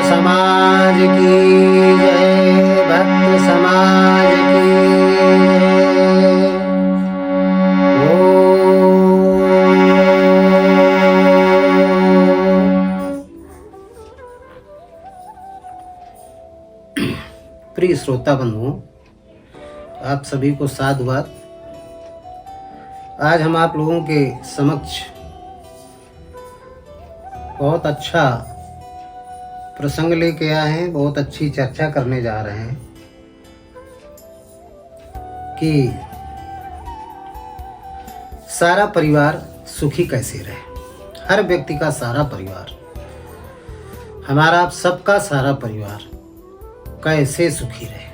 समाज की जय, भक्त समाज की जय। प्रिय श्रोता बंधुओं, आप सभी को साधुवाद। आज हम आप लोगों के समक्ष बहुत अच्छा प्रसंग लेके आए हैं, बहुत अच्छी चर्चा करने जा रहे हैं कि सारा परिवार सुखी कैसे रहे। हर व्यक्ति का सारा परिवार, हमारा आप सबका सारा परिवार कैसे सुखी रहे।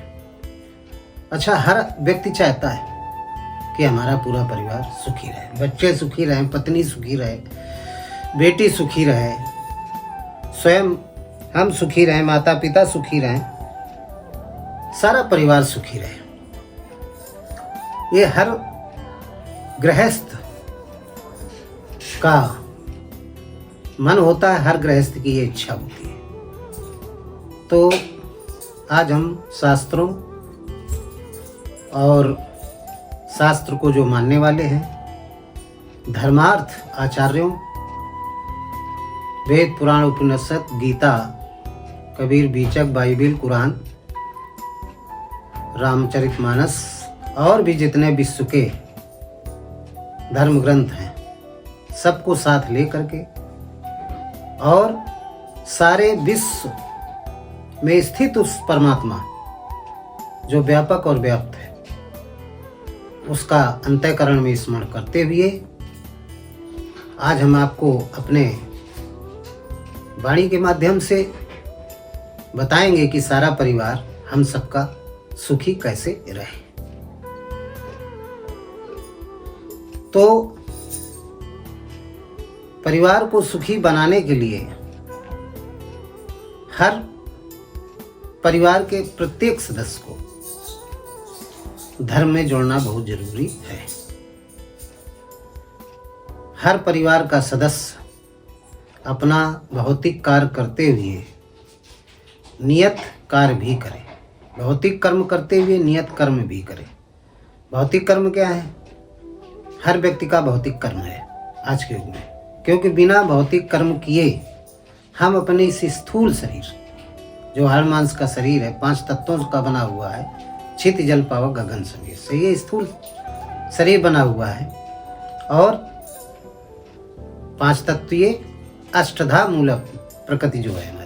अच्छा, हर व्यक्ति चाहता है कि हमारा पूरा परिवार सुखी रहे, बच्चे सुखी रहें, पत्नी सुखी रहे, बेटी सुखी रहे, स्वयं हम सुखी रहें, माता पिता सुखी रहें, सारा परिवार सुखी रहे। ये हर गृहस्थ का मन होता है, हर गृहस्थ की ये इच्छा होती है। तो आज हम शास्त्रों और शास्त्र को जो मानने वाले हैं, धर्मार्थ आचार्यों, वेद पुराण उपनिषद गीता कबीर बीचक बाइबिल कुरान रामचरितमानस और भी जितने विश्व के धर्म ग्रंथ हैं, सबको साथ ले करके और सारे विश्व में स्थित उस परमात्मा जो व्यापक और व्याप्त है, उसका अंतःकरण में स्मरण करते हुए आज हम आपको अपने वाणी के माध्यम से बताएंगे कि सारा परिवार हम सबका सुखी कैसे रहे। तो परिवार को सुखी बनाने के लिए हर परिवार के प्रत्येक सदस्य को धर्म में जोड़ना बहुत जरूरी है। हर परिवार का सदस्य अपना भौतिक कार्य करते हुए नियत कार्य भी करे, भौतिक कर्म करते हुए नियत कर्म भी करे। भौतिक कर्म क्या है? हर व्यक्ति का भौतिक कर्म है आज के युग में, क्योंकि बिना भौतिक कर्म किए हम अपने इस स्थूल शरीर, जो हाड़ मांस का शरीर है, 5 तत्वों का बना हुआ है, छित जल पावक गगन समीर से ये स्थूल शरीर बना हुआ है, और 5 तत्वीय अष्टधा मूल प्रकृति जो है हमारी,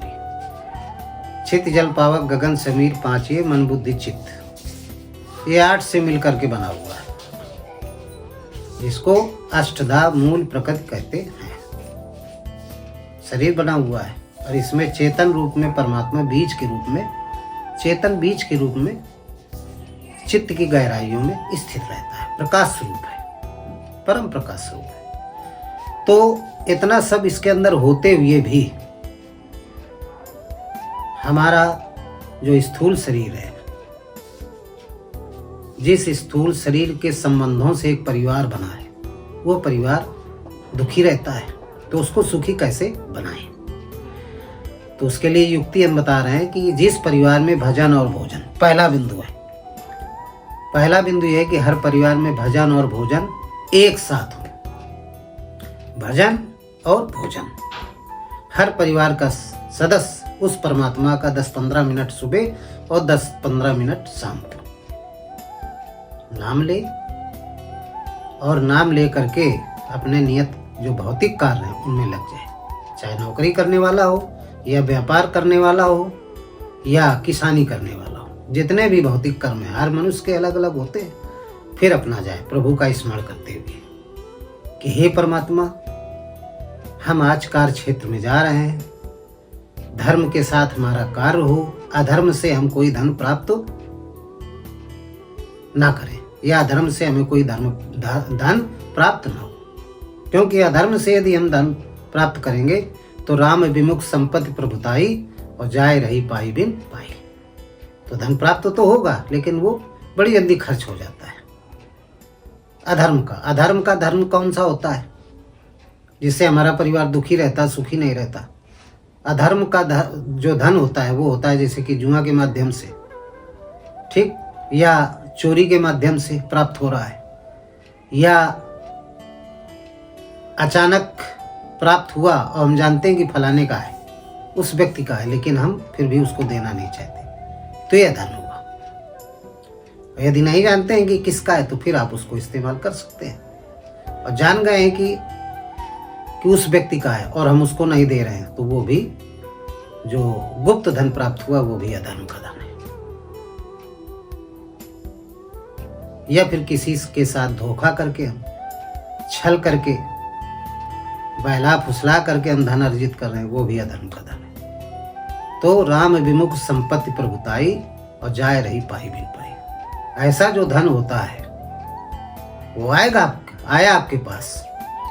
छित जल पावक गगन समीर 5 ये मन बुद्धि चित्त, ये 8 से मिलकर के बना हुआ है, जिसको अष्टधा मूल प्रकृति कहते हैं। शरीर बना हुआ है और इसमें चेतन रूप में परमात्मा बीज के रूप में, चेतन बीज के रूप में चित्त की गहराइयों में स्थित रहता है, प्रकाश स्वरूप है, परम प्रकाश स्वरूप है। तो इतना सब इसके अंदर होते हुए भी हमारा जो स्थूल शरीर है, जिस स्थूल शरीर के संबंधों से एक परिवार बना है, वो परिवार दुखी रहता है। तो उसको सुखी कैसे बनाएं? तो उसके लिए युक्ति हम बता रहे हैं कि जिस परिवार में भजन और भोजन, पहला बिंदु है, पहला बिंदु यह है कि हर परिवार में भजन और भोजन एक साथ हो। भजन और भोजन, हर परिवार का सदस्य उस परमात्मा का 10-15 मिनट सुबह और 10-15 मिनट शाम को नाम ले, और नाम ले करके अपने नियत जो भौतिक कार्य है उनमें लग जाए। चाहे नौकरी करने वाला हो, या व्यापार करने वाला हो, या किसानी करने वाला हो, जितने भी भौतिक कर्म है, हर मनुष्य के अलग अलग होते हैं। फिर अपना जाए प्रभु का स्मरण करते हुए कि हे परमात्मा, हम आज कार्य क्षेत्र में जा रहे हैं, धर्म के साथ हमारा कार्य हो, अधर्म से हम कोई धन प्राप्त ना करें, या अधर्म से हमें कोई धन प्राप्त ना हो, क्योंकि अधर्म से यदि हम धन प्राप्त करेंगे तो राम विमुख संपत्ति प्रभुताई, और जाए रही पाई बिन पाई। तो धन प्राप्त तो होगा, लेकिन वो बड़ी जल्दी खर्च हो जाता है। अधर्म का धर्म कौन सा होता है जिससे हमारा परिवार दुखी रहता, सुखी नहीं रहता? अधर्म का जो धन होता है वो होता है जैसे कि जुआ के माध्यम से, ठीक, या चोरी के माध्यम से प्राप्त हो रहा है, या अचानक प्राप्त हुआ और हम जानते हैं कि फलाने का है, उस व्यक्ति का है, लेकिन हम फिर भी उसको देना नहीं चाहते, तो यह धन हुआ। यदि नहीं जानते हैं कि किसका है तो फिर आप उसको इस्तेमाल कर सकते हैं। और जान गए हैं कि उस व्यक्ति का है और हम उसको नहीं दे रहे हैं, तो वो भी जो गुप्त धन प्राप्त हुआ वो भी अधर्म का धन है। या फिर किसी के साथ धोखा करके, हम छल करके, बहला फुसला करके हम धन अर्जित कर रहे हैं, वो भी अधर्म का धन है। तो राम विमुख संपत्ति प्रभुताई और जाए रही पाई बिन पाई। ऐसा जो धन होता है वो आया आपके पास,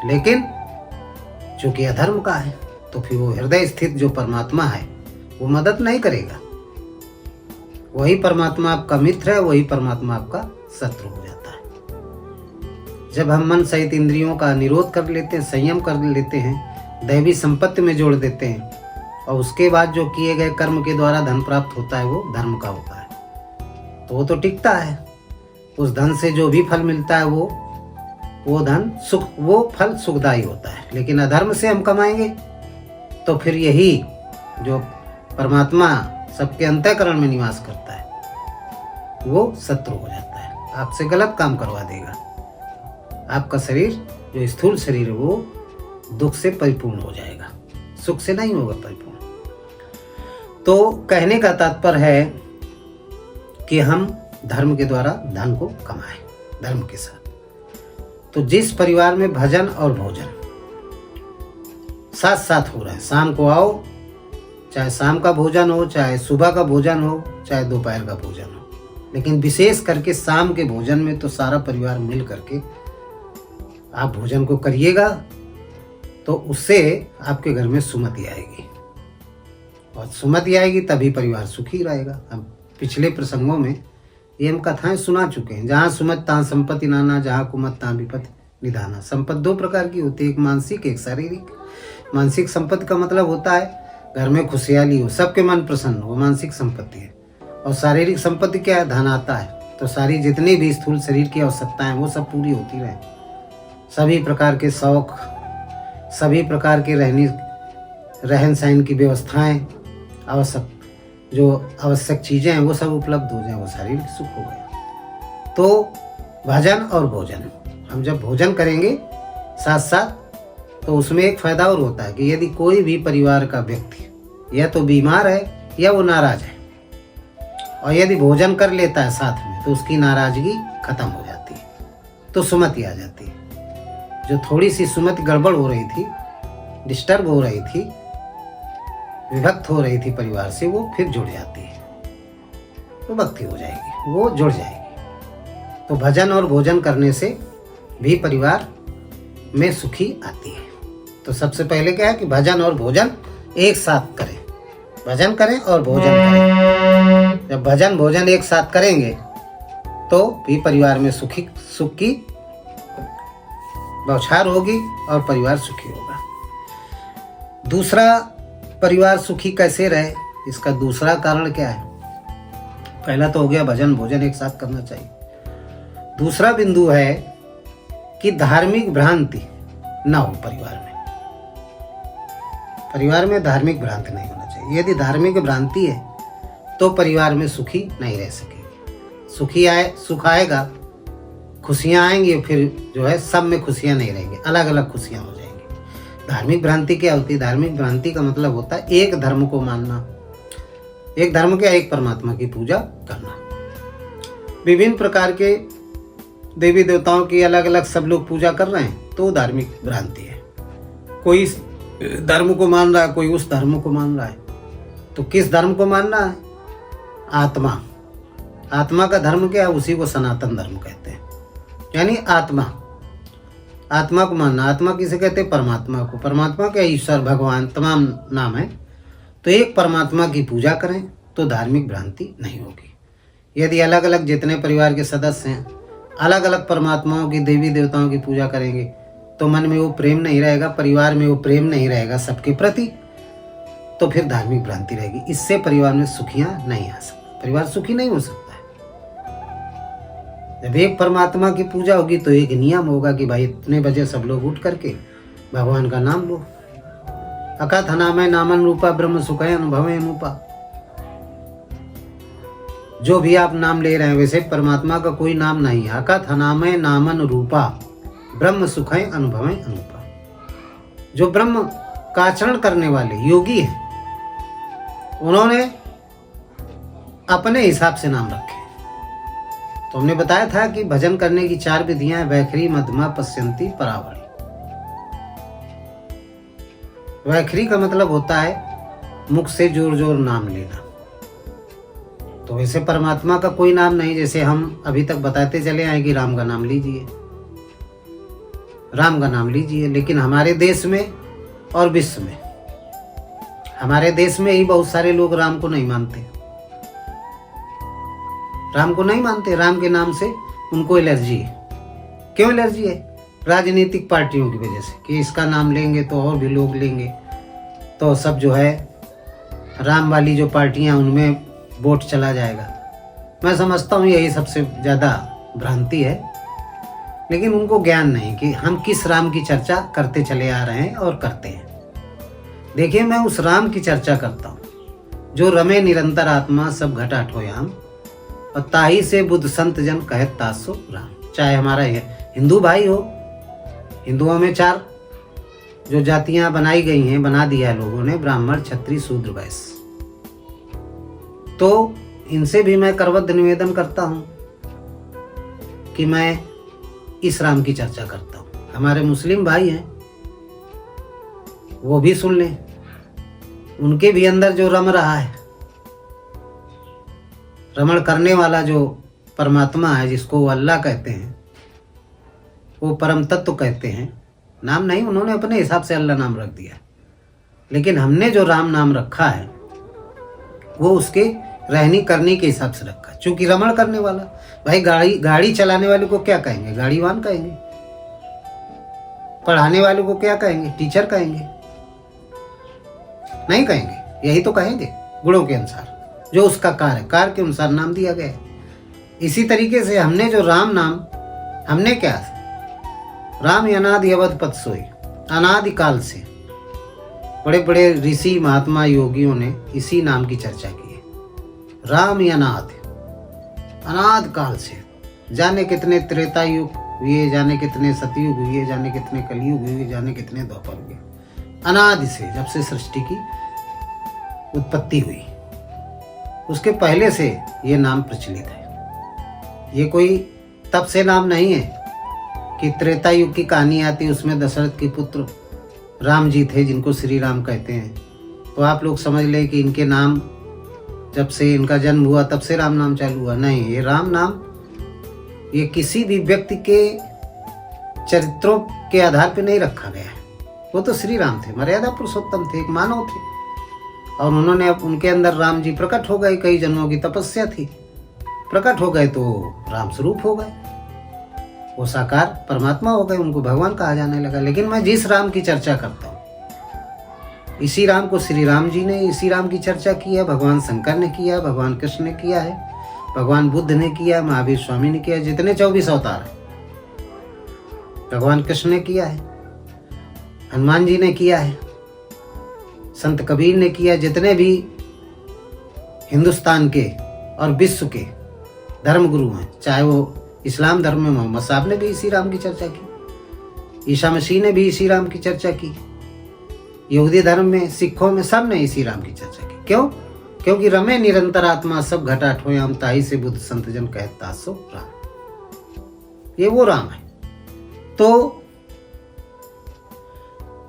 लेकिन चूंकि अधर्म का है तो फिर वो हृदय स्थित जो परमात्मा है वो मदद नहीं करेगा। वही परमात्मा आपका मित्र है, वही परमात्मा आपका शत्रु हो जाता है। जब हम मन सहित इंद्रियों का निरोध कर लेते हैं, संयम कर लेते हैं, दैवी संपत्ति में जोड़ देते हैं, और उसके बाद जो किए गए कर्म के द्वारा धन प्राप्त होता है वो धर्म का होता है, तो वो तो टिकता है। उस धन से जो भी फल मिलता है वो धन वो फल सुखदायी होता है। लेकिन अधर्म से हम कमाएंगे तो फिर यही जो परमात्मा सबके अंतःकरण में निवास करता है वो शत्रु हो जाता है, आपसे गलत काम करवा देगा। आपका शरीर जो स्थूल शरीर है वो दुख से परिपूर्ण हो जाएगा, सुख से नहीं होगा परिपूर्ण। तो कहने का तात्पर्य है कि हम धर्म के द्वारा धन को कमाएं, धर्म के साथ। तो जिस परिवार में भजन और भोजन साथ साथ हो रहा है, शाम को आओ, चाहे शाम का भोजन हो, चाहे सुबह का भोजन हो, चाहे दोपहर का भोजन हो, लेकिन विशेष करके शाम के भोजन में तो सारा परिवार मिल करके आप भोजन को करिएगा, तो उससे आपके घर में सुमति आएगी, और सुमति आएगी तभी परिवार सुखी रहेगा। हम पिछले प्रसंगों में ये हम कथाएं सुना चुके हैं। जहाँ सुमत तहाँ संपत्ति नाना, जहाँ कुमत तहाँ विपत्ति निधाना। संपत्ति दो प्रकार की होती है, एक मानसिक, एक शारीरिक। मानसिक संपत्ति का मतलब होता है घर में खुशहाली हो, सबके मन प्रसन्न हो, मानसिक संपत्ति है। और शारीरिक संपत्ति क्या है? धन आता है तो सारी जितनी भी स्थूल शरीर की आवश्यकताएं वो सब पूरी होती रहे। सभी प्रकार के शौक, सभी प्रकार के रहन सहन की व्यवस्थाएं, जो आवश्यक चीज़ें हैं वो सब उपलब्ध हो जाए, वो शारीरिक सुख हो गया। तो भजन और भोजन, हम जब भोजन करेंगे साथ साथ, तो उसमें एक फायदा और होता है कि यदि कोई भी परिवार का व्यक्ति या तो बीमार है या वो नाराज है, और यदि भोजन कर लेता है साथ में, तो उसकी नाराजगी खत्म हो जाती है, तो सुमति आ जाती है। जो थोड़ी सी सुमति गड़बड़ हो रही थी, डिस्टर्ब हो रही थी, विभक्त हो रही थी परिवार से, वो फिर जुड़ जाती है, वो भक्ति हो जाएगी, वो जुड़ जाएगी। तो भजन और भोजन करने से भी परिवार में सुखी आती है। तो सबसे पहले क्या है कि भजन और भोजन एक साथ करें, भजन करें और भोजन करें। जब भजन भोजन एक साथ करेंगे तो भी परिवार में सुख की बौछार होगी और परिवार सुखी होगा। दूसरा, परिवार सुखी कैसे रहे, इसका दूसरा कारण क्या है? पहला तो हो गया भजन भोजन एक साथ करना चाहिए। दूसरा बिंदु है कि धार्मिक भ्रांति ना हो परिवार में। परिवार में धार्मिक भ्रांति नहीं होना चाहिए। यदि धार्मिक भ्रांति है तो परिवार में सुखी नहीं रह सकेगी। सुख आएगा, खुशियां आएंगी, फिर जो है सब में खुशियां नहीं रहेंगी, अलग अलग खुशियां हो जाएंगी। धार्मिक भ्रांति क्या होती है? धार्मिक भ्रांति का मतलब होता है एक धर्म को मानना, एक धर्म के एक परमात्मा की पूजा करना। विभिन्न प्रकार के देवी देवताओं की अलग अलग सब लोग पूजा कर रहे हैं, तो धार्मिक भ्रांति है। कोई इस धर्म को मान रहा है, कोई उस धर्म को मान रहा है, तो किस धर्म को मानना है? आत्मा। आत्मा का धर्म क्या है? उसी को सनातन धर्म कहते हैं, यानी आत्मा को मानना। आत्मा किसे कहते हैं? परमात्मा को। परमात्मा क्या? ईश्वर, भगवान, तमाम नाम है। तो एक परमात्मा की पूजा करें तो धार्मिक भ्रांति नहीं होगी। यदि अलग अलग जितने परिवार के सदस्य हैं अलग अलग परमात्माओं की, देवी देवताओं की पूजा करेंगे तो मन में वो प्रेम नहीं रहेगा, परिवार में वो प्रेम नहीं रहेगा सबके प्रति। तो फिर धार्मिक भ्रांति रहेगी। इससे परिवार में सुखियां नहीं आ सकती, परिवार सुखी नहीं हो सकता है। जब एक परमात्मा की पूजा होगी तो एक नियम होगा कि भाई इतने बजे सब लोग उठ करके भगवान का नाम लो। अकथ नामय नामन रूपा ब्रह्म सुखय अनुभव अनुपा। जो भी आप नाम ले रहे हैं वैसे परमात्मा का कोई नाम नहीं है। अकथ नामय नामन रूपा ब्रह्म सुखय अनुभव अनुपा। जो ब्रह्म का आचरण करने वाले योगी हैं उन्होंने अपने हिसाब से नाम रखे। तो हमने बताया था कि भजन करने की 4 विधियां हैं। वैखरी मध्यमा पश्यंती परावड़ी। वैखरी का मतलब होता है मुख से जोर जोर नाम लेना। तो वैसे परमात्मा का कोई नाम नहीं, जैसे हम अभी तक बताते चले आए कि राम का नाम लीजिए, राम का नाम लीजिए। लेकिन हमारे देश में और विश्व में, हमारे देश में ही बहुत सारे लोग राम को नहीं मानते, राम को नहीं मानते। राम के नाम से उनको एलर्जी है। क्यों एलर्जी है? राजनीतिक पार्टियों की वजह से, कि इसका नाम लेंगे तो और भी लोग लेंगे, तो सब जो है राम वाली जो पार्टियां उनमें वोट चला जाएगा। मैं समझता हूँ यही सबसे ज़्यादा भ्रांति है। लेकिन उनको ज्ञान नहीं कि हम किस राम की चर्चा करते चले आ रहे हैं और करते हैं। देखिए, मैं उस राम की चर्चा करता हूँ जो रमे निरंतर आत्मा सब घटा ठोयाम और ताही से बुद्ध संत जन कहत तासो राम। चाहे हमारा हिंदू भाई हो, हिंदुओं में 4 जो जातियां बनाई गई हैं, बना दिया है लोगों ने, ब्राह्मण क्षत्रिय शूद्र वैश्य। तो इनसे भी मैं करबद्ध निवेदन करता हूं कि मैं इस राम की चर्चा करता हूं। हमारे मुस्लिम भाई हैं वो भी सुन लें, उनके भी अंदर जो रम रहा है, रमण करने वाला जो परमात्मा है, जिसको वो अल्लाह कहते हैं, वो परम तत्व कहते हैं। नाम नहीं, उन्होंने अपने हिसाब से अल्लाह नाम रख दिया, लेकिन हमने जो राम नाम रखा है वो उसके रहनी करने के हिसाब से रखा। चूंकि रमण करने वाला, भाई गाड़ी चलाने वाले को क्या कहेंगे? गाड़ीवान कहेंगे। पढ़ाने वाले को क्या कहेंगे? टीचर कहेंगे? नहीं कहेंगे। यही तो कहेंगे गुणों के अनुसार, जो उसका कार्य के अनुसार नाम दिया गया है। इसी तरीके से हमने जो राम नाम, हमने क्या, राम अनादि अवध पद सोई, अनादि काल से बड़े बड़े ऋषि महात्मा योगियों ने इसी नाम की चर्चा की है। राम अनाद काल से, जाने कितने त्रेता युग हुए, जाने कितने सतयुग हुए, जाने कितने कलयुग हुए, जाने कितने द्वापर हुए। अनादि से, जब से सृष्टि की उत्पत्ति हुई, उसके पहले से ये नाम प्रचलित है। ये कोई तब से नाम नहीं है कि त्रेता युग की कहानी आती, उसमें दशरथ के पुत्र राम जी थे जिनको श्री राम कहते हैं। तो आप लोग समझ लें कि इनके नाम जब से इनका जन्म हुआ तब से राम नाम चालू हुआ। नहीं, ये राम नाम ये किसी भी व्यक्ति के चरित्रों के आधार पर नहीं रखा गया है। वो तो श्री राम थे, मर्यादा पुरुषोत्तम थे, एक मानव थे, और उन्होंने उनके अंदर राम जी प्रकट हो गए। कई जन्मों की तपस्या थी, प्रकट हो गए तो राम स्वरूप हो गए, वो साकार परमात्मा हो गए, उनको भगवान कहा जाने लगा। लेकिन मैं जिस राम की चर्चा करता हूँ, इसी राम को श्री राम जी ने, इसी राम की चर्चा की है, भगवान शंकर ने किया, भगवान कृष्ण ने किया है, भगवान बुद्ध ने किया, महावीर स्वामी ने किया, जितने 24 अवतार हैं भगवान कृष्ण ने किया है, हनुमान जी ने किया है, संत कबीर ने किया। जितने भी हिंदुस्तान के और विश्व के धर्मगुरु हैं, चाहे वो इस्लाम धर्म में मोहम्मद साहब ने भी इसी राम की चर्चा की, ईसा मसीह ने भी इसी राम की चर्चा की, यहूदी धर्म में, सिखों में, सब ने इसी राम की चर्चा की। क्यों? क्योंकि रमे निरंतर आत्मा सब घटा ठोयाम ताही से बुद्ध संत जन कहत तासो राम। ये वो राम है। तो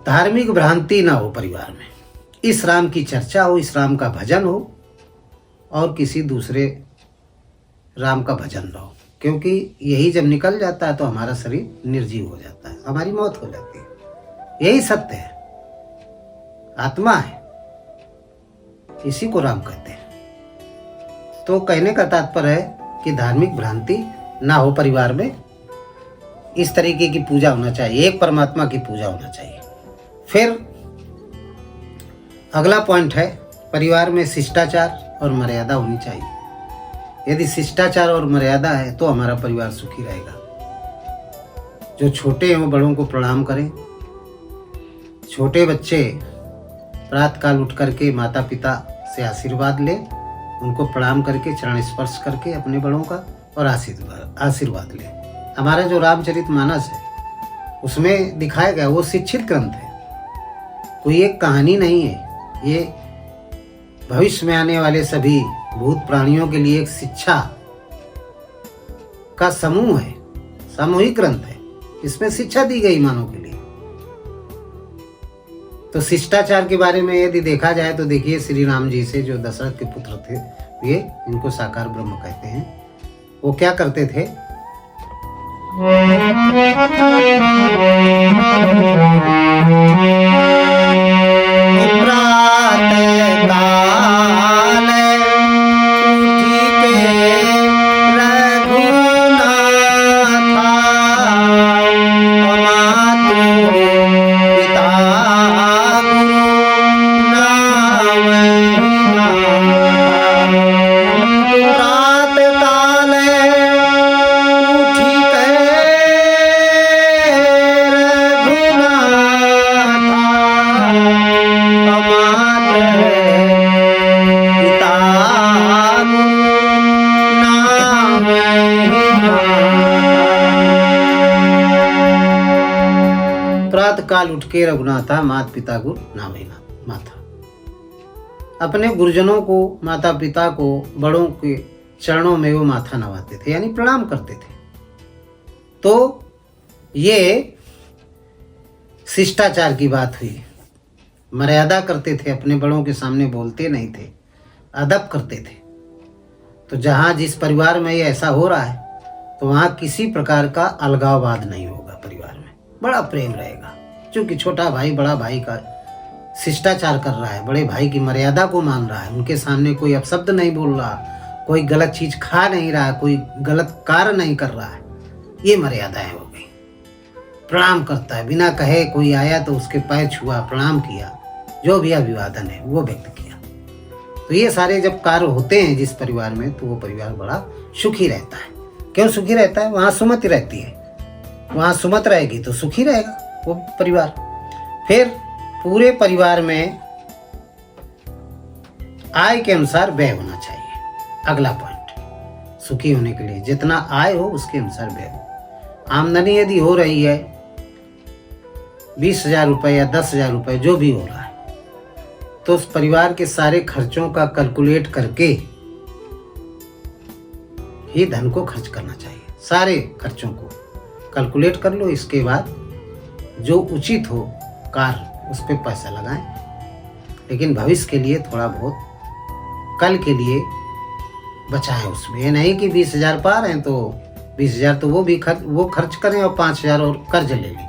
धार्मिक भ्रांति ना हो परिवार में, इस राम की चर्चा हो, इस राम का भजन हो, और किसी दूसरे राम का भजन ना हो। क्योंकि यही जब निकल जाता है तो हमारा शरीर निर्जीव हो जाता है, हमारी मौत हो जाती है। यही सत्य है, आत्मा है, इसी को राम कहते हैं। तो कहने का तात्पर्य है कि धार्मिक भ्रांति ना हो परिवार में, इस तरीके की पूजा होना चाहिए, एक परमात्मा की पूजा होना चाहिए। फिर अगला पॉइंट है, परिवार में शिष्टाचार और मर्यादा होनी चाहिए। यदि शिष्टाचार और मर्यादा है तो हमारा परिवार सुखी रहेगा। जो छोटे हैं वो बड़ों को प्रणाम करें। छोटे बच्चे प्रातःकाल उठ करके माता पिता से आशीर्वाद लें, उनको प्रणाम करके चरण स्पर्श करके अपने बड़ों का और आशीर्वाद लें। हमारा जो रामचरितमानस है उसमें दिखाया गया, वो शिक्षित ग्रंथ है, कोई एक कहानी नहीं है। ये भविष्य में आने वाले सभी भूत प्राणियों के लिए एक शिक्षा का समूह है, सामूहिक ग्रंथ है। इसमें शिक्षा दी गई मानव के लिए। तो शिष्टाचार के बारे में यदि देखा जाए तो देखिए, श्री राम जी से जो दशरथ के पुत्र थे, ये इनको साकार ब्रह्म कहते हैं, वो क्या करते थे? काल उठ के रघुनाथा माता पिता गुरु नामैना माथा। अपने गुरुजनों को, माता पिता को, बड़ों के चरणों में वो माथा नवाते थे, यानी प्रणाम करते थे। तो ये शिष्टाचार की बात हुई। मर्यादा करते थे, अपने बड़ों के सामने बोलते नहीं थे, अदब करते थे। तो जहाँ जिस परिवार में ये ऐसा हो रहा है तो वहाँ किसी प्रकार का अलगाववाद नहीं होगा। परिवार में बड़ा प्रेम रहेगा, क्योंकि छोटा भाई बड़ा भाई का शिष्टाचार कर रहा है, बड़े भाई की मर्यादा को मान रहा है, उनके सामने कोई अपशब्द नहीं बोल रहा, कोई गलत चीज खा नहीं रहा, कोई गलत कार्य नहीं कर रहा है। ये मर्यादाएं हो गई। प्रणाम करता है, बिना कहे कोई आया तो उसके पैर छुआ, प्रणाम किया, जो भी अभिवादन है वो व्यक्त किया। तो ये सारे जब कार्य होते हैं जिस परिवार में, तो वो परिवार बड़ा सुखी रहता है। क्यों सुखी रहता है? वहाँ सुमति रहती है, वहाँ सुमत रहेगी तो सुखी रहेगा वो परिवार। फिर पूरे परिवार में आय के अनुसार व्यय होना चाहिए। अगला पॉइंट, सुखी होने के लिए जितना आय हो उसके अनुसार व्यय हो। आमदनी यदि हो रही है 20,000 रुपये या 10,000 रुपये, जो भी हो रहा है, तो उस परिवार के सारे खर्चों का कैलकुलेट करके ही धन को खर्च करना चाहिए। सारे खर्चों को कैलकुलेट कर लो, इसके बाद जो उचित हो कार्य उस पर पैसा लगाएं। लेकिन भविष्य के लिए थोड़ा बहुत कल के लिए बचाएं उसमें। ये नहीं कि 20,000 पा रहे हैं तो 20,000 तो वो खर्च करें और 5,000 और कर्ज ले लें,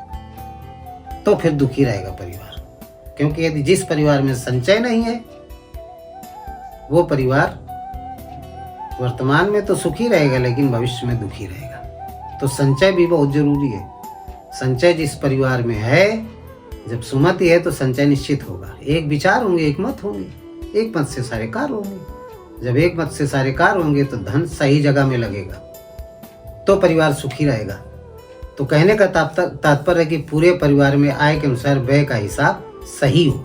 तो फिर दुखी रहेगा परिवार। क्योंकि यदि जिस परिवार में संचय नहीं है वो परिवार वर्तमान में तो सुखी रहेगा लेकिन भविष्य में दुखी रहेगा। तो संचय भी बहुत जरूरी है। संचय जिस परिवार में है, जब सुमति है तो संचय निश्चित होगा। एक विचार होंगे, एक मत होंगे, एक मत से सारे कार्य होंगे। जब एक मत से सारे कार्य होंगे तो धन सही जगह में लगेगा, तो परिवार सुखी रहेगा। तो कहने का तात्पर्य है कि पूरे परिवार में आय के अनुसार व्यय का हिसाब सही हो,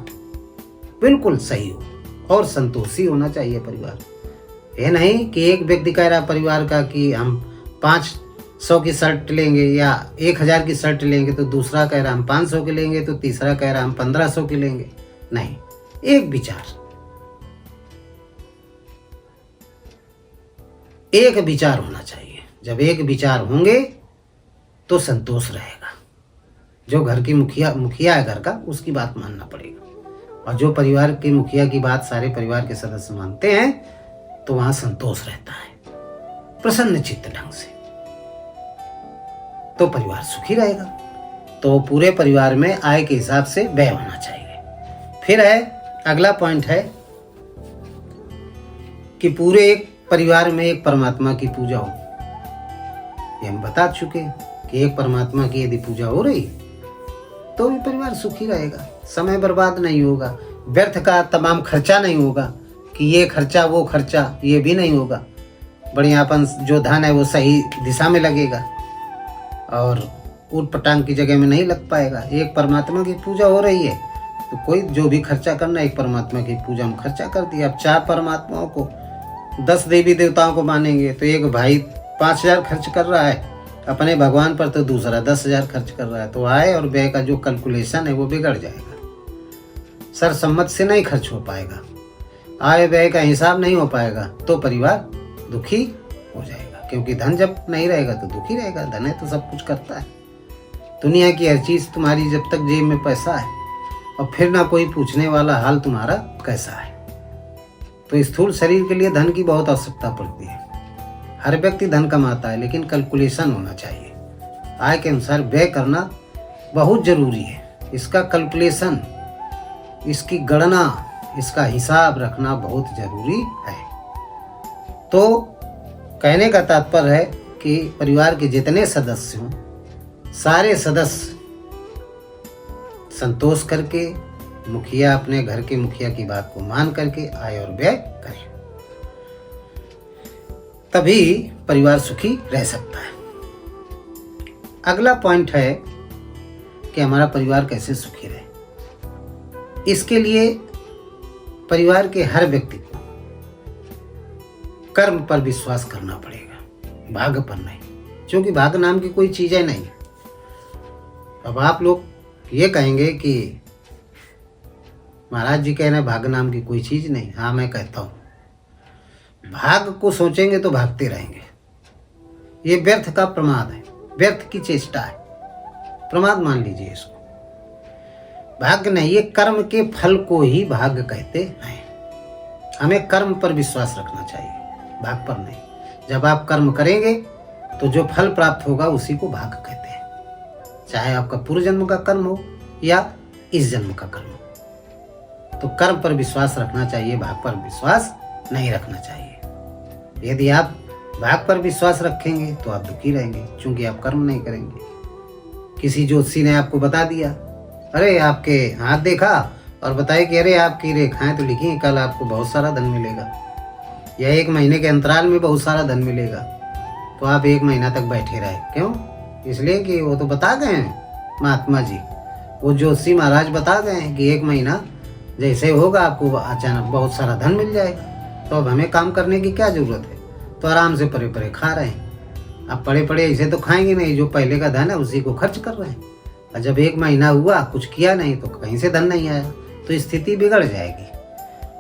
बिल्कुल सही हो, और संतोषी होना चाहिए परिवार। ये नहीं कि एक व्यक्ति कह रहा परिवार का कि हम 500 की शर्ट लेंगे या 1,000 की शर्ट लेंगे, तो दूसरा कह रहा हम 500 की लेंगे, तो तीसरा कह रहा हम 1,500 की लेंगे। नहीं, एक विचार होना चाहिए। जब एक विचार होंगे तो संतोष रहेगा। जो घर की मुखिया है घर का, उसकी बात मानना पड़ेगा। और जो परिवार के मुखिया की बात सारे परिवार के सदस्य मानते हैं तो वहां संतोष रहता है, प्रसन्न चित्त ढंग से, तो परिवार सुखी रहेगा। तो पूरे परिवार में आय के हिसाब से व्यय होना चाहिए। फिर है अगला पॉइंट है कि पूरे एक परिवार में एक परमात्मा की पूजा हो। ये हम बता चुके कि एक परमात्मा की यदि पूजा हो रही तो भी परिवार सुखी रहेगा, समय बर्बाद नहीं होगा। व्यर्थ का तमाम खर्चा नहीं होगा कि ये खर्चा वो खर्चा, ये भी नहीं होगा। बढ़ियापन जो धन है वो सही दिशा में लगेगा और ऊट पटांग की जगह में नहीं लग पाएगा। एक परमात्मा की पूजा हो रही है तो कोई जो भी खर्चा करना, एक परमात्मा की पूजा में खर्चा कर दिया। अब 4 परमात्माओं को, 10 देवी देवताओं को मानेंगे तो एक भाई 5,000 खर्च कर रहा है अपने भगवान पर, तो दूसरा 10,000 खर्च कर रहा है। तो आय और व्यय का जो कैलकुलेशन है वो बिगड़ जाएगा, सरसम्मत से नहीं खर्च हो पाएगा, आय व्यय का हिसाब नहीं हो पाएगा, तो परिवार दुखी हो जाएगा। क्योंकि धन जब नहीं रहेगा तो दुखी रहेगा। धन है तो सब कुछ करता है। दुनिया की हर चीज तुम्हारी जब तक जेब में पैसा है और फिर ना कोई पूछने वाला हाल तुम्हारा कैसा है। तो स्थूल शरीर के लिए धन की बहुत आवश्यकता पड़ती है। हर व्यक्ति धन कमाता है लेकिन कैलकुलेशन होना चाहिए। आय के अनुसार व्यय करना बहुत जरूरी है। इसका कैलकुलेशन, इसकी गणना, इसका हिसाब रखना बहुत जरूरी है। तो कहने का तात्पर्य है कि परिवार के जितने सदस्य हों, सारे सदस्य संतोष करके, मुखिया अपने घर के मुखिया की बात को मान करके आय और व्यय करें, तभी परिवार सुखी रह सकता है। अगला पॉइंट है कि हमारा परिवार कैसे सुखी रहे। इसके लिए परिवार के हर व्यक्ति को कर्म पर विश्वास करना पड़ेगा, भाग्य पर नहीं। क्योंकि भाग्य नाम की कोई चीज है नहीं। अब आप लोग ये कहेंगे कि महाराज जी कह रहे हैं भाग्य नाम की कोई चीज नहीं। हाँ, मैं कहता हूं भाग्य को सोचेंगे तो भागते रहेंगे। ये व्यर्थ का प्रमाद है, व्यर्थ की चेष्टा है, प्रमाद मान लीजिए इसको। भाग्य नहीं, ये कर्म के फल को ही भाग्य कहते हैं। हमें कर्म पर विश्वास रखना चाहिए, भाग्य पर नहीं। जब आप कर्म करेंगे तो जो फल प्राप्त होगा उसी को भाग्य कहते हैं। चाहे आपका पूर्व जन्म का कर्म हो या इस जन्म का कर्म हो। तो कर्म पर विश्वास रखना चाहिए, भाग्य पर विश्वास नहीं रखना चाहिए। यदि आप भाग्य पर विश्वास रखेंगे तो आप दुखी रहेंगे, क्योंकि आप कर्म नहीं करेंगे। किसी ज्योतिषी ने आपको बता दिया, अरे आपके हाथ देखा और बताए कि अरे आपकी रेखाएं तो लिखी हैं, कल आपको बहुत सारा धन मिलेगा या 1 महीने के अंतराल में बहुत सारा धन मिलेगा। तो आप 1 महीना तक बैठे रहे। क्यों? इसलिए कि वो तो बता गए हैं महात्मा जी, वो ज्योतिषी महाराज बता गए हैं कि 1 महीना जैसे होगा आपको अचानक बहुत सारा धन मिल जाएगा। तो अब हमें काम करने की क्या जरूरत है? तो आराम से पड़े पड़े खा रहे हैं। अब पड़े पड़े ऐसे तो खाएंगे नहीं, जो पहले का धन है उसी को खर्च कर रहे हैं। और जब 1 महीना हुआ कुछ किया नहीं तो कहीं से धन नहीं आया, तो स्थिति बिगड़ जाएगी,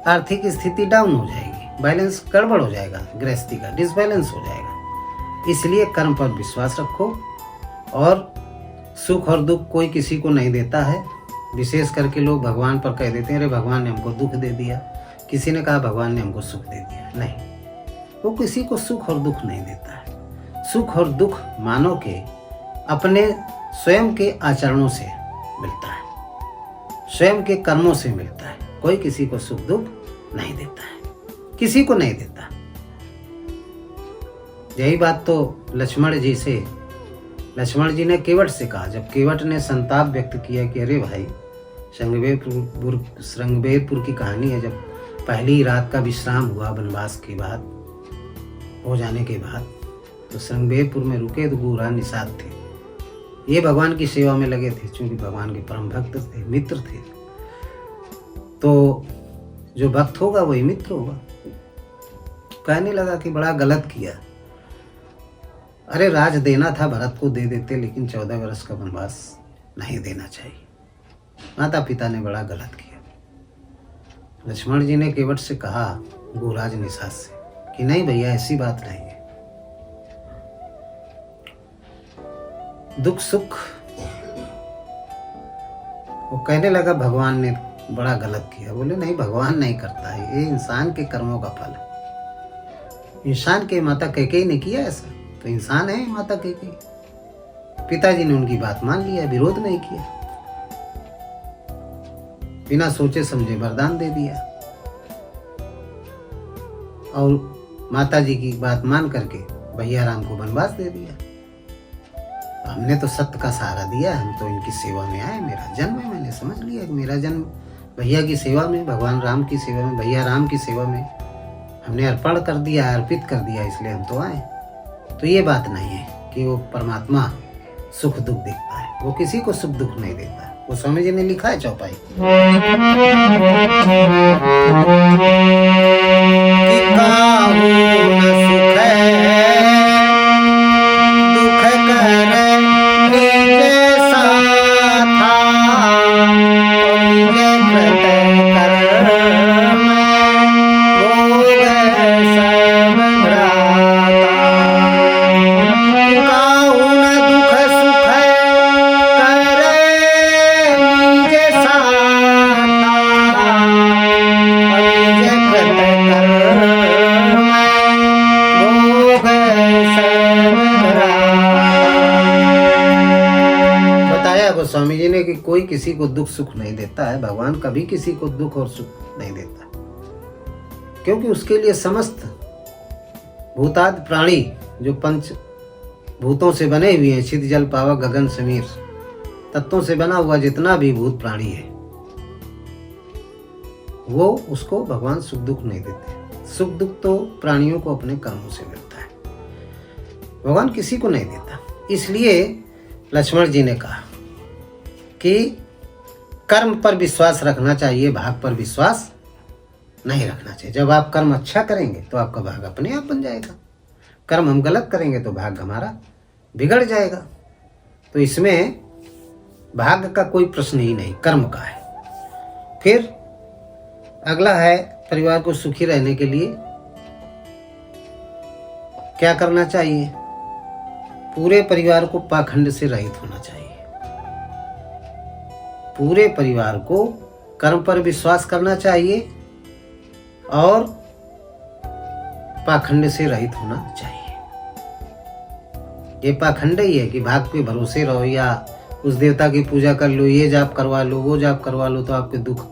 आर्थिक स्थिति डाउन हो जाएगी, बैलेंस गड़बड़ हो जाएगा, गृहस्थी का डिसबैलेंस हो जाएगा। इसलिए कर्म पर विश्वास रखो। और सुख और दुख कोई किसी को नहीं देता है। विशेष करके लोग भगवान पर कह देते हैं, अरे भगवान ने हमको दुख दे दिया, किसी ने कहा भगवान ने हमको सुख दे दिया। नहीं, वो किसी को सुख और दुख नहीं देता है। सुख और दुख मानव के अपने स्वयं के आचरणों से मिलता है, स्वयं के कर्मों से मिलता है। कोई किसी को सुख दुख नहीं देता है, किसी को नहीं देता। यही बात तो लक्ष्मण जी ने केवट से कहा, जब केवट ने संताप व्यक्त किया कि अरे भाई, श्रृंगवेरपुर की कहानी है, जब पहली रात का विश्राम हुआ वनवास के बाद हो जाने के बाद, तो श्रृंगवेरपुर में रुके तो गुरु निषाद थे। ये भगवान की सेवा में लगे थे, क्योंकि भगवान के परम भक्त थे, मित्र थे। तो जो भक्त होगा वही मित्र होगा। कहने लगा कि बड़ा गलत किया, अरे राज देना था भरत को दे देते, लेकिन 14 वर्ष का वनवास नहीं देना चाहिए। माता पिता ने बड़ा गलत किया। लक्ष्मण जी ने केवट से कहा, गुरुराज निषाद से, कि नहीं भैया ऐसी बात नहीं है। दुख सुख, वो कहने लगा भगवान ने बड़ा गलत किया। बोले नहीं, भगवान नहीं करता है, ये इंसान के कर्मों का फल है। इंसान के माता कैकेयी ने किया ऐसा, तो इंसान है माता कैकेयी। पिताजी ने उनकी बात मान लिया, विरोध नहीं किया, बिना सोचे समझे वरदान दे दिया और माताजी की बात मान करके भैया राम को वनवास दे दिया। हमने तो सत्य का सहारा दिया, हम तो इनकी सेवा में आए, मेरा जन्म है, मैंने समझ लिया कि मेरा जन्म भैया की सेवा में, भगवान राम की सेवा में, भैया राम की सेवा में हमने अर्पण कर दिया, अर्पित कर दिया, इसलिए हम तो आए। तो ये बात नहीं है कि वो परमात्मा सुख दुख देखता है, वो किसी को सुख दुख नहीं देता। वो स्वामी जी ने लिखा है चौपाई कि काहू न सुख दुख कर निज साथा, निज कृत कर्म भोग सब भ्राता। काहू न दुख सुख करे निज साथा, निज कृत कर्म भोग सब भ्राता। बताया गोस्वामी जी ने कि कोई किसी को दुख सुख नहीं देता है, भगवान कभी किसी को दुख और सुख नहीं देता, क्योंकि उसके लिए समस्त भूतादि प्राणी जो पंच भूतों से बने हुए हैं, छिद जल पावक गगन समीर तत्वों से बना हुआ जितना भी भूत प्राणी है, वो उसको भगवान सुख दुख नहीं देते। सुख दुख तो प्राणियों को अपने कर्मों से मिलता है, भगवान किसी को नहीं देता। इसलिए लक्ष्मण जी ने कहा कि कर्म पर विश्वास रखना चाहिए, भाग पर विश्वास नहीं रखना चाहिए। जब आप कर्म अच्छा करेंगे तो आपका भाग अपने आप बन जाएगा, कर्म हम गलत करेंगे तो भाग हमारा बिगड़ जाएगा। तो इसमें भाग्य का कोई प्रश्न ही नहीं, कर्म का है। फिर अगला है परिवार को सुखी रहने के लिए क्या करना चाहिए? पूरे परिवार को पाखंड से रहित होना चाहिए। पूरे परिवार को कर्म पर विश्वास करना चाहिए और पाखंड से रहित होना चाहिए। ये पाखंड ही है कि भाग पे भरोसे रहो या उस देवता की पूजा कर लो, ये जाप करवा लो, वो जाप करवा लो तो आपके दुख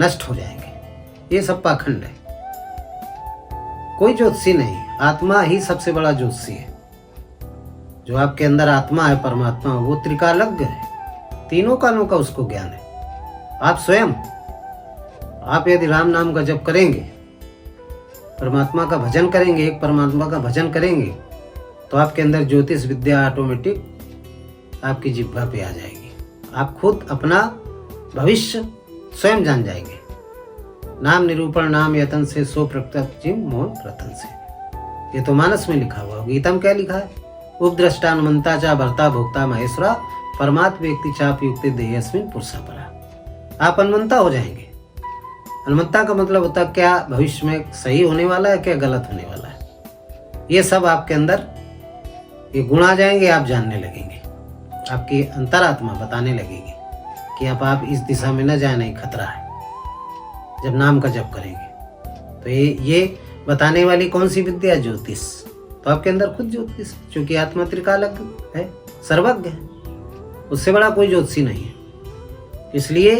नष्ट हो जाएंगे। ये सब पाखंड है। कोई ज्योतिषी नहीं, आत्मा ही सबसे बड़ा ज्योतिषी है। जो आपके अंदर आत्मा है, परमात्मा, वो त्रिकालज्ञ है, तीनों कालों का उसको ज्ञान है। आप स्वयं, आप यदि राम नाम का जप करेंगे, परमात्मा का भजन करेंगे, एक परमात्मा का भजन करेंगे, तो आपके अंदर ज्योतिष विद्या ऑटोमेटिक आपकी जिह्वा पे आ जाएगी। आप खुद अपना भविष्य स्वयं जान जाएंगे। नाम निरूपण नाम यतन से सो प्रकृत जिम मोह रतन से, ये तो मानस में लिखा हुआ। गीता में क्या लिखा है? उपद्रष्टा अनुमंता चा भर्ता भोक्ता महेश्वरा परमात्म व्यक्ति चाप युक्त देयस्मिन पुरुषा परा। आप अनुमंता हो जाएंगे। अनुमंता का मतलब होता है क्या भविष्य में सही होने वाला है, क्या गलत होने वाला है, ये सब आपके अंदर ये गुण आ जाएंगे। आप जानने लगेंगे, आपकी अंतरात्मा बताने लगेगी कि आप इस दिशा में न जाए, नहीं खतरा है। जब नाम का जप करेंगे तो ये बताने वाली कौन सी विद्या? ज्योतिष। तो आपके अंदर खुद ज्योतिष, क्योंकि आत्मा त्रिकालज्ञ है, सर्वज्ञ है, उससे बड़ा कोई ज्योतिषी नहीं है। इसलिए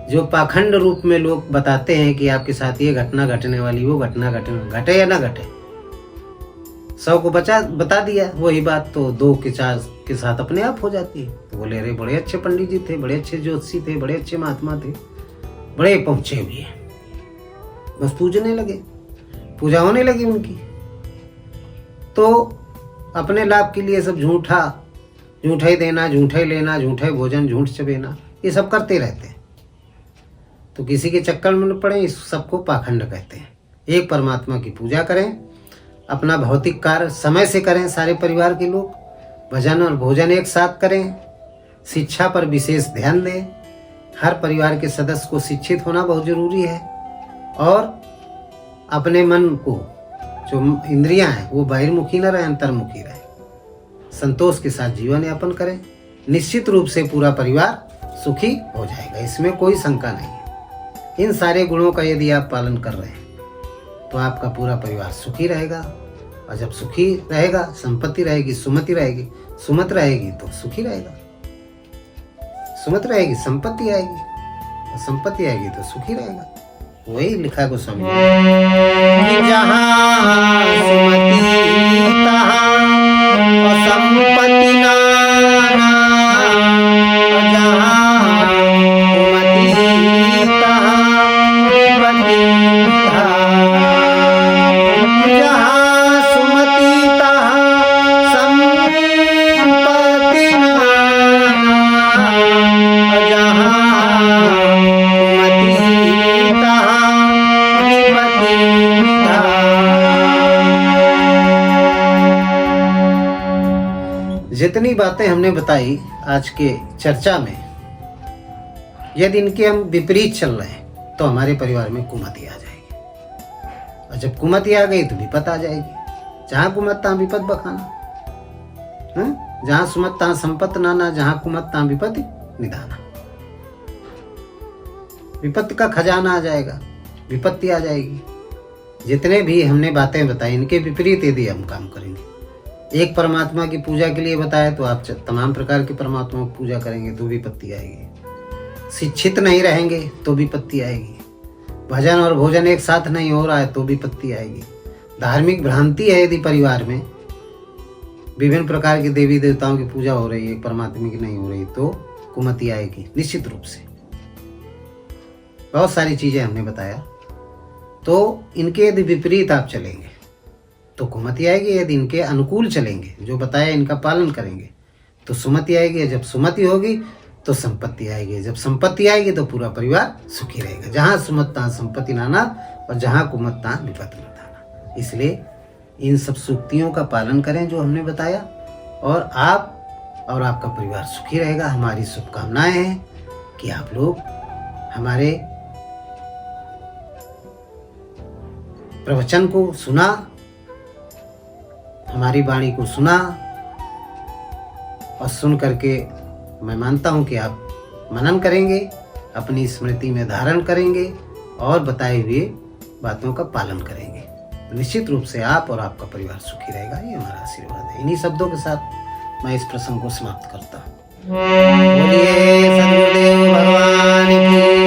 जो पाखंड रूप में लोग बताते हैं कि आपके साथ ये घटना घटने वाली, वो घटना घटे या ना घटे, 100 को बता दिया वही बात, तो 2 के 4 के साथ अपने आप हो जाती है। तो बोले अरे बड़े अच्छे पंडित जी थे, बड़े अच्छे ज्योतिषी थे, बड़े अच्छे महात्मा थे, बड़े पहुंचे हुए हैं। बस पूजने लगे, पूजा होने लगी उनकी। तो अपने लाभ के लिए सब झूठा ही देना, झूठा ही लेना, झूठा ही भोजन, झूठ चबेना, ये सब करते रहते हैं। तो किसी के चक्कर में न पड़े, इस सबको पाखंड कहते हैं। एक परमात्मा की पूजा करें, अपना भौतिक कार्य समय से करें, सारे परिवार के लोग भजन और भोजन एक साथ करें, शिक्षा पर विशेष ध्यान दें। हर परिवार के सदस्य को शिक्षित होना बहुत जरूरी है। और अपने मन को, जो इंद्रियां हैं, वो बहिर्मुखी न रहे, अंतर्मुखी रहे, संतोष के साथ जीवन यापन करें। निश्चित रूप से पूरा परिवार सुखी हो जाएगा, इसमें कोई शंका नहीं है। इन सारे गुणों का यदि आप पालन कर रहे हैं तो आपका पूरा परिवार सुखी रहेगा। और जब सुखी रहेगा, संपत्ति रहेगी, सुमति रहेगी, सुमत रहेगी तो सुखी रहेगा, सुमत रहेगी संपत्ति आएगी, और संपत्ति आएगी तो सुखी रहेगा। वही लिखा है गोस्वामी कि जहाँ सुमति तहाँ और संपत्ति नाना, जहाँ सुमति जितनी बातें हमने बताई आज के चर्चा में, यदि इनके हम विपरीत चल रहे हैं तो हमारे परिवार में कुमति आ जाएगी, और जब कुमति आ गई तो विपत आ जाएगी। जहाँ कुमत तहाँ विपत बखाना, जहाँ सुमत तहाँ संपत नाना, जहाँ कुमत तहाँ विपत्ति निधाना। विपत्ति का खजाना आ जाएगा, विपत्ति आ जाएगी। जितने भी हमने बातें बताई इनके विपरीत यदि हम काम करेंगे, एक परमात्मा की पूजा के लिए बताया तो आप तमाम प्रकार के परमात्मा की पूजा करेंगे तो विपत्ति आएगी। शिक्षित नहीं रहेंगे तो विपत्ति आएगी। भजन और भोजन एक साथ नहीं हो रहा है तो विपत्ति आएगी। धार्मिक भ्रांति है यदि परिवार में, विभिन्न प्रकार के देवी देवताओं की पूजा हो रही है, परमात्मा की नहीं हो रही, तो कुमति आएगी निश्चित रूप से। बहुत सारी चीजें हमने बताया। तो इनके यदि विपरीत आप चलेंगे तो कुमति आएगी, यदि इनके अनुकूल चलेंगे, जो बताया इनका पालन करेंगे, तो सुमति आएगी। जब सुमति होगी तो संपत्ति आएगी। जब संपत्ति आएगी तो पूरा परिवार सुखी रहेगा। जहाँ सुमत तहाँ संपत्ति नाना, और जहाँ कुमत तहाँ विपत नाना। इसलिए इन सब सूक्तियों का पालन करें जो हमने बताया, और आप और आपका परिवार सुखी रहेगा। हमारी शुभकामनाएं हैं कि आप लोग हमारे प्रवचन को सुना, हमारी वाणी को सुना, और सुन करके मैं मानता हूं कि आप मनन करेंगे, अपनी स्मृति में धारण करेंगे और बताए हुए बातों का पालन करेंगे। तो निश्चित रूप से आप और आपका परिवार सुखी रहेगा, ये हमारा आशीर्वाद है। इन्हीं शब्दों के साथ मैं इस प्रसंग को समाप्त करता हूँ। बोलिए सद्गुरुदेव भगवान की